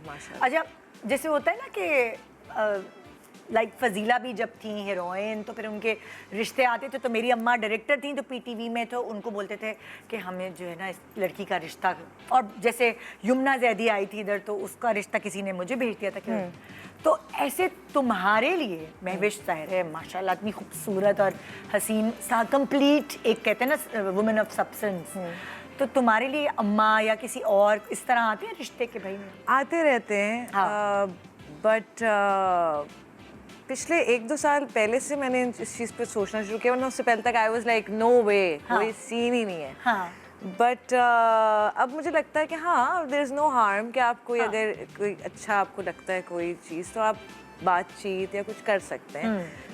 माशाल्लाह। अच्छा, जैसे होता है ना कि लाइक फजीला भी जब थी हीरोइन तो फिर उनके रिश्ते आते थे, तो मेरी अम्मा डायरेक्टर थी तो पीटीवी में, तो उनको बोलते थे कि हमें जो है ना इस लड़की का रिश्ता, और जैसे यमुना जैदी आई थी इधर तो उसका रिश्ता किसी ने मुझे भेज दिया था कि तो ऐसे तुम्हारे लिए महविश ताहिर है माशाल्लाह इतनी खूबसूरत और हसीन सा कंप्लीट, एक कहते हैं ना वुमेन ऑफ सब्सटेंस, तो तुम्हारे लिए अम्मा या किसी और इस तरह आते हैं रिश्ते के भाई में? आते रहते हैं, बट पिछले 1-2 साल पहले से मैंने इस चीज़ पे सोचना शुरू किया, वरना उससे पहले तक आई वाज लाइक नो वे, कोई सीन ही नहीं है। हाँ। बट अब मुझे लगता है कि हाँ, देयर इज़ नो हार्म कि आप कोई अगर कोई अच्छा आपको लगता है कोई चीज़, तो आप बातचीत या कुछ कर सकते हैं।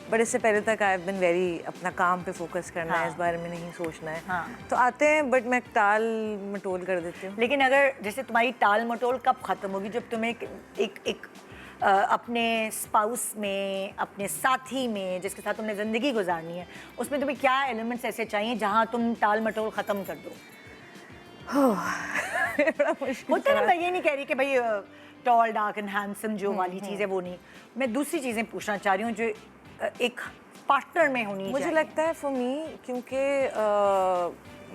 बट इससे पहले तक आई हैव बीन वेरी अपना काम पे फोकस करना है, इस बारे में नहीं सोचना है। तो आते हैं बट मैं टाल मटोल कर देती हूँ। लेकिन अगर जैसे तुम्हारी टाल मटोल कब खत्म होगी? जब तुम्हें एक अपने स्पाउस में, अपने साथी में जिसके साथ तुमने ज़िंदगी गुजारनी है, उसमें तुम्हें क्या एलिमेंट्स ऐसे चाहिए जहाँ तुम टाल मटोल ख़त्म कर दो? बड़ा मुश्किल होता है ना, मैं ये नहीं कह रही कि भाई टॉल डार्क एंड हैंडसम जो वाली चीज़ है वो नहीं, मैं दूसरी चीज़ें पूछना चाह रही हूँ जो एक पार्टनर में होनी चाहिए। मुझे लगता है फॉर मी, क्योंकि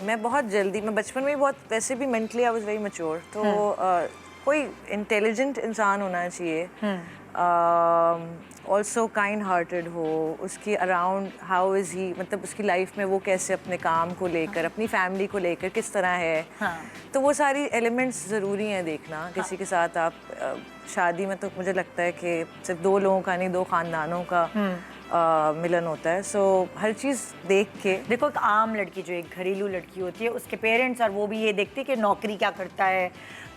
मैं बहुत जल्दी, मैं बचपन में भी बहुत, वैसे भी mentally I was very mature, तो कोई इंटेलिजेंट इंसान होना चाहिए, ऑल्सो काइंड हार्टेड हो, उसकी अराउंड हाउ इज़ ही, मतलब उसकी लाइफ में वो कैसे अपने काम को लेकर, अपनी फैमिली को लेकर किस तरह है। तो वो सारी एलिमेंट्स ज़रूरी हैं देखना। किसी के साथ आप शादी में, तो मुझे लगता है कि सिर्फ 2 लोगों का नहीं, 2 ख़ानदानों का मिलन होता है। सो हर चीज़ देख के, देखो एक आम लड़की जो एक घरेलू लड़की होती है, उसके पेरेंट्स और वो भी ये देखते हैं कि नौकरी क्या करता है,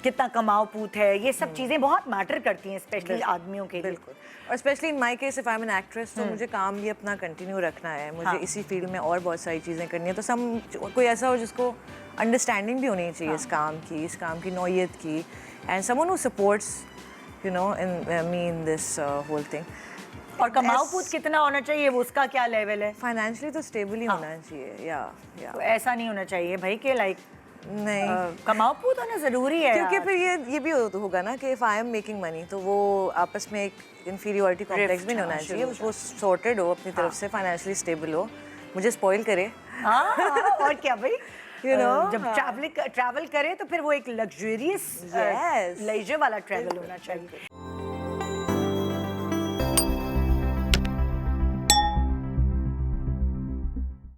कितना कमाओ पूत है, ये सब चीज़ें बहुत मैटर करती हैं स्पेशली आदमियों के लिए। बिल्कुल, और specially in my case if I am an actress, तो मुझे काम भी अपना कंटिन्यू रखना है, मुझे इसी फील्ड में और बहुत सारी चीज़ें करनी है। तो कोई ऐसा हो जिसको अंडरस्टैंडिंग भी होनी चाहिए इस काम की नौयत की, and someone who supports you know in me in this whole thing. और कमाओ पूत कितना होना चाहिए, वो उसका क्या लेवल है? फाइनेंशियली तो स्टेबल ही होना चाहिए, या तो ऐसा नहीं होना चाहिए भाई कि लाइक नहीं, कमाओ पूत होना ज़रूरी है क्योंकि यार। फिर ये भी होगा ना कि if I am making money, तो वो आपस में एक इन्फीरियरिटी कॉम्प्लेक्स भी नहीं होना चाहिए। वो सॉर्टेड हो अपनी तरफ से, फाइनेंशियली स्टेबल हो, मुझे स्पॉइल करे। और क्या भाई, You know, जब ट्रैवल करे तो फिर वो एक लग्जरियस लेजर वाला ट्रैवल होना चाहिए।